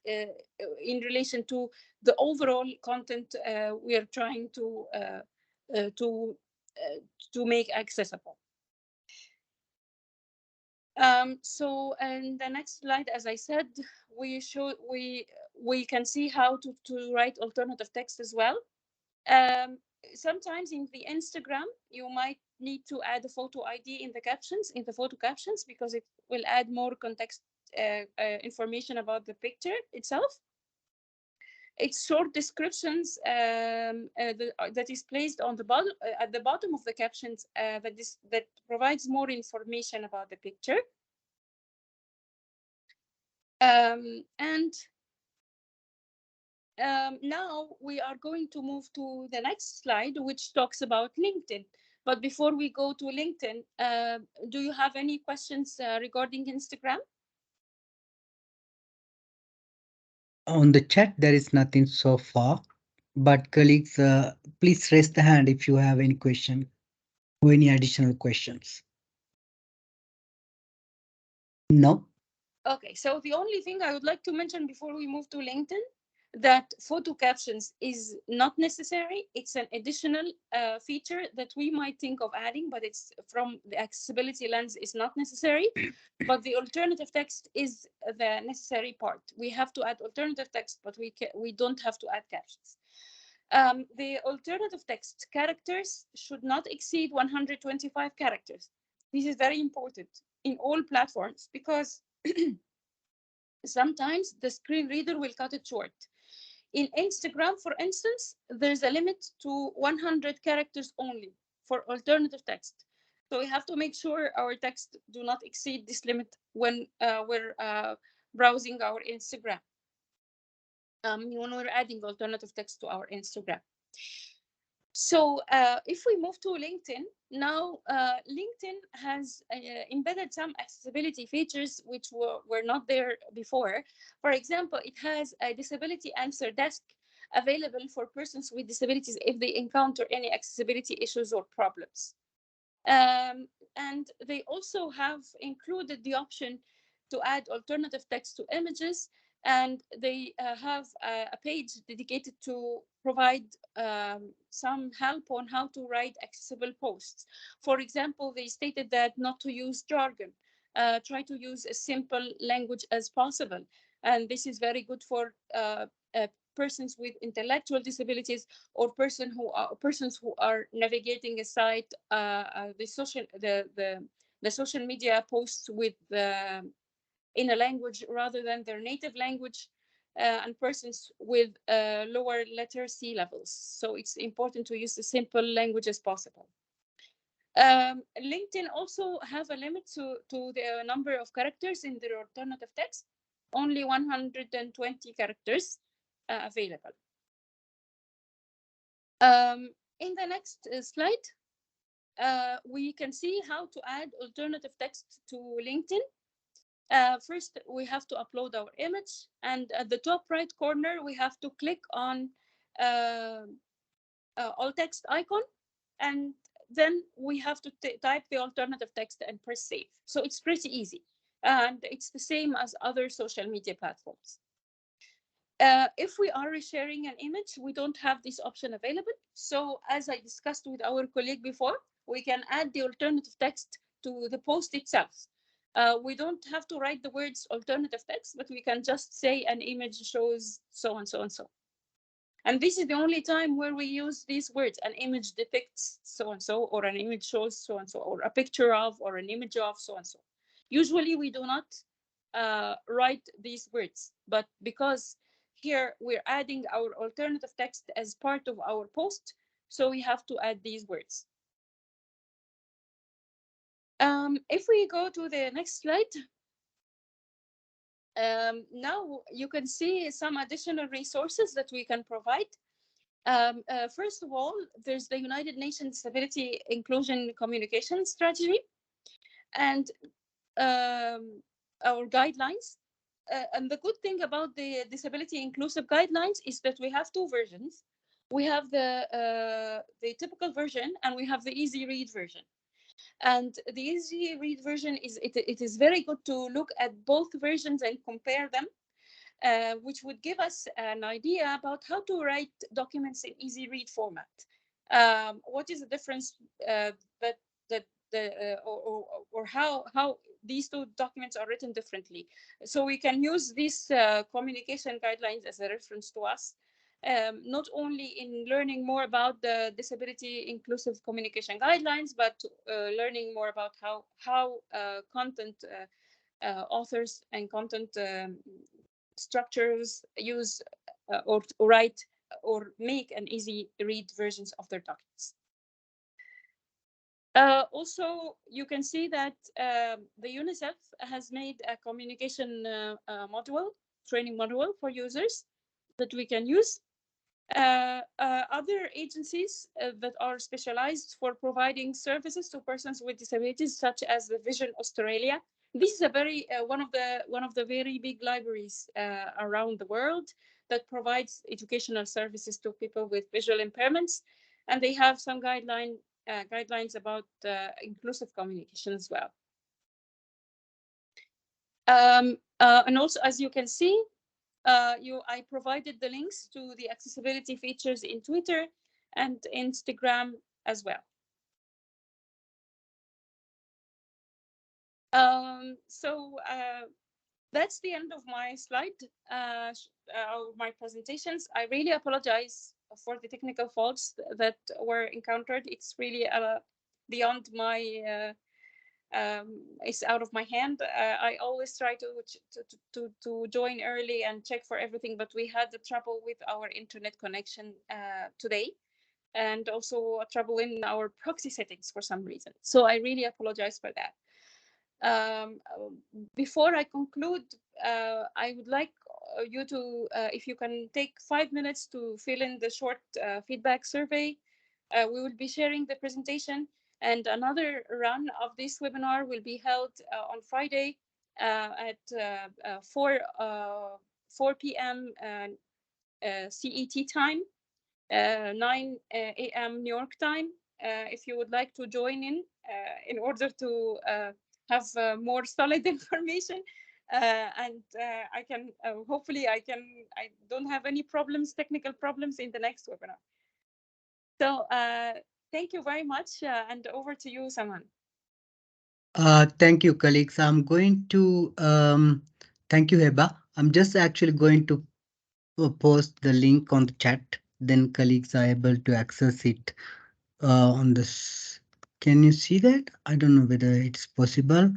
in relation to the overall content we are trying uh, to to make accessible. So, and the next slide, as I said, we can see how to write alternative text as well. Um, Sometimes in the Instagram, you might need to add a photo ID in the captions, in the photo captions, because it will add more context information about the picture itself. It's short descriptions that is placed on the bottom at the bottom of the captions that provides more information about the picture. And now we are going to move to the next slide, which talks about LinkedIn. But before we go to LinkedIn, do you have any questions regarding Instagram? On the chat, there is nothing so far. But colleagues, please raise the hand if you have any question or any additional questions. No? Okay, so the only thing I would like to mention before we move to LinkedIn, that photo captions is not necessary. It's an additional feature that we might think of adding, but it's from the accessibility lens is not necessary. But the alternative text is the necessary part. We have to add alternative text, but we don't have to add captions. The alternative text characters should not exceed 125 characters. This is very important in all platforms because sometimes the screen reader will cut it short. In Instagram, for instance, there's a limit to 100 characters only for alternative text. So we have to make sure our text do not exceed this limit when we're browsing our Instagram, when we're adding alternative text to our Instagram. So if we move to LinkedIn, now LinkedIn has embedded some accessibility features which were not there before. For example, it has a disability answer desk available for persons with disabilities if they encounter any accessibility issues or problems. Um, and they also have included the option to add alternative text to images and they have a page dedicated to provide some help on how to write accessible posts. For example, they stated that not to use jargon, try to use a simple language as possible, and this is very good for persons with intellectual disabilities, or persons who are navigating a site, the social media posts with in a language rather than their native language, and persons with lower literacy levels. So it's important to use the simple language as possible. LinkedIn also have a limit to the number of characters in their alternative text, only 120 characters available. In the next slide, we can see how to add alternative text to LinkedIn. First, we have to upload our image, and at the top right corner, we have to click on uh, alt text icon, and then we have to type the alternative text and press save. So it's pretty easy, and it's the same as other social media platforms. If we are resharing an image, we don't have this option available. So as I discussed with our colleague before, we can add the alternative text to the post itself. We don't have to write the words alternative text, but we can just say an image shows so and so and so. And this is the only time where we use these words. An image depicts so and so, or an image shows so and so, or a picture of, or an image of so and so. Usually we do not write these words, but because here we're adding our alternative text as part of our post, so we have to add these words. If we go to the next slide, now you can see some additional resources that we can provide. First of all, there's the United Nations Disability Inclusion Communication Strategy and our guidelines. And the good thing about the disability inclusive guidelines is that we have two versions. We have the typical version, and we have the easy read version. And the easy read version it is very good to look at both versions and compare them, which would give us an idea about how to write documents in easy read format. What is the difference that or how these two documents are written differently? So we can use these communication guidelines as a reference to us, not only in learning more about the disability inclusive communication guidelines, but learning more about how content authors and content structures use or write or make an easy read versions of their documents. Also, you can see that the UNICEF has made a communication module, training module for users that we can use. Other agencies that are specialized for providing services to persons with disabilities, such as the Vision Australia. This is a very one of the very big libraries around the world that provides educational services to people with visual impairments, and they have some guidelines about inclusive communication as well. And also, as you can see, I provided the links to the accessibility features in Twitter and Instagram as well. So that's the end of my slide, my presentations. I really apologize for the technical faults that were encountered. It's really beyond my it's out of my hand. I always try to join early and check for everything, but we had the trouble with our internet connection today, and also a trouble in our proxy settings for some reason. So I really apologize for that. Before I conclude, I would like you to, if you can take 5 minutes to fill in the short feedback survey. We will be sharing the presentation, and another run of this webinar will be held on Friday at 4 p.m. CET time, 9 a.m. New York time. If you would like to join in order to have more solid information, and I can hopefully I don't have any problems, technical problems in the next webinar. So thank you very much, and over to you, Saman. Thank you, colleagues. I'm going to thank you, Heba. I'm just actually going to post the link on the chat. Then colleagues are able to access it on this. Can you see that? I don't know whether it's possible.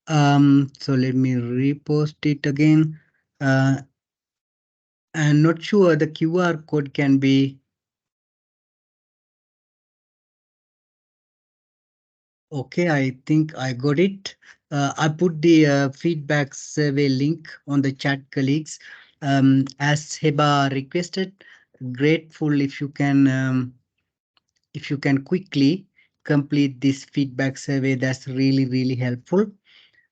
So let me repost it again. And not sure the QR code can be. Okay, I think I got it. I put the feedback survey link on the chat, colleagues. As Heba requested, grateful if you can quickly complete this feedback survey. That's really, really helpful.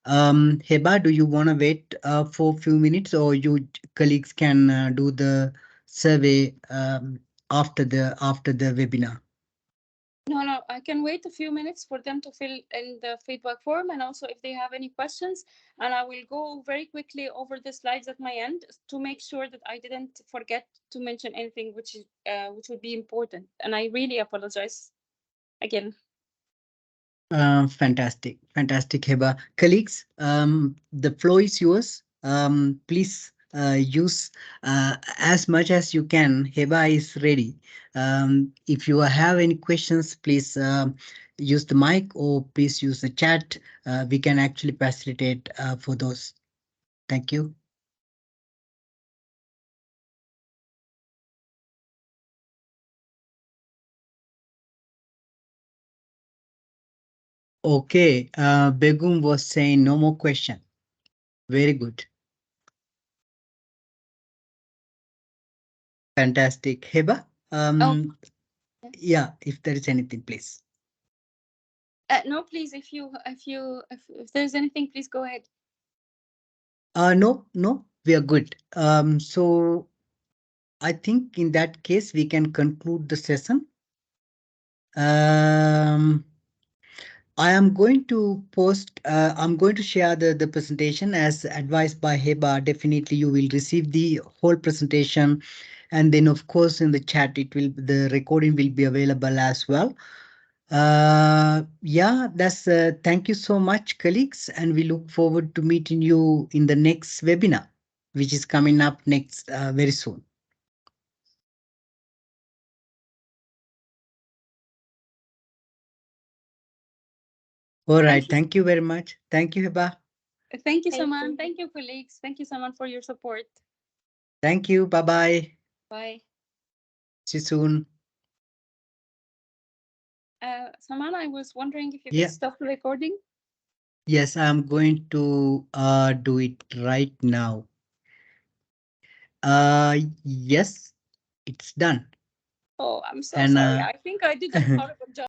Heba, do you want to wait for a few minutes, or you colleagues can do the survey after the webinar? No, no, I can wait a few minutes for them to fill in the feedback form, and also if they have any questions, and I will go very quickly over the slides at my end to make sure that I didn't forget to mention anything which would be important. And I really apologize again. Fantastic, fantastic, Heba. Colleagues, the floor is yours. Please use as much as you can. Heba is ready. If you have any questions, please use the mic or please use the chat. We can actually facilitate for those. Thank you. Okay, Begum was saying no more question. Very good. Fantastic. Heba, Oh, yeah, if there is anything, please. no, please, if there's anything, please go ahead. No, no, we are good. So I think in that case, we can conclude the session. Um, I am going to post, I'm going to share the presentation as advised by Heba. Definitely you will receive the whole presentation. And then of course in the chat, the recording will be available as well. Yeah, thank you so much, colleagues. And we look forward to meeting you in the next webinar, which is coming up next very soon. All right. Thank you. Thank you very much. Thank you, Heba. Thank you, Thank Saman. you. Thank you, colleagues. Thank you, Saman, for your support. Thank you. Bye bye. Bye. See you soon. Saman, I was wondering if you could Yeah. stop the recording. Yes, I'm going to do it right now. Yes, it's done. Oh, I'm so And sorry. I think I did a horrible job.